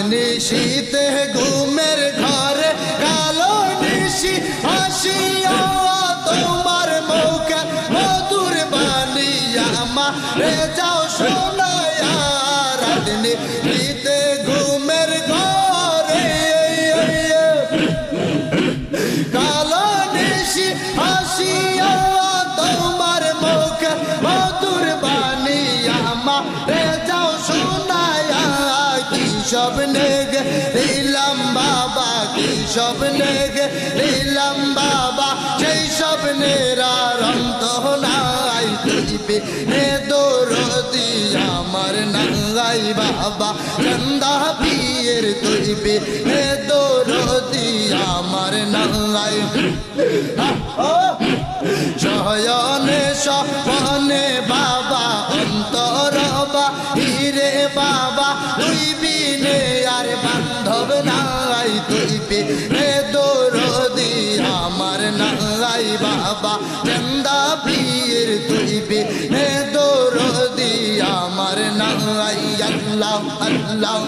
নিশীতে ঘুমের ঘরে কালো নিশি হাসিয়া তোমার মুখে মধুর বাণী আমারে যাও শোনায়া রাত নিশীতে ঘুমের ঘরে কালো নিশি হাসিয়া তোমার মুখে মধুর বাণী আমারে যাও শোনায়া কি স্বপ্নে গেলাম বাবা কি স্বপ্নে গেলাম বাবা সেই স্বপ্নের আর অন্ত নাই তুইবে হে দরদি আমার নাই বাবা চন্দা পীর তুইবে হে দরদি আমার নাই শয়নে স্বপ্নে বাবা অন্তর বাহিরে বাবা তুই বিনে আর বান্ধব নাই তুই বিনে দরদি আমার নাই বাবা চন্দা পীর তুই বিনে দরদি আমার নাই আল্লাহ আল্লাহ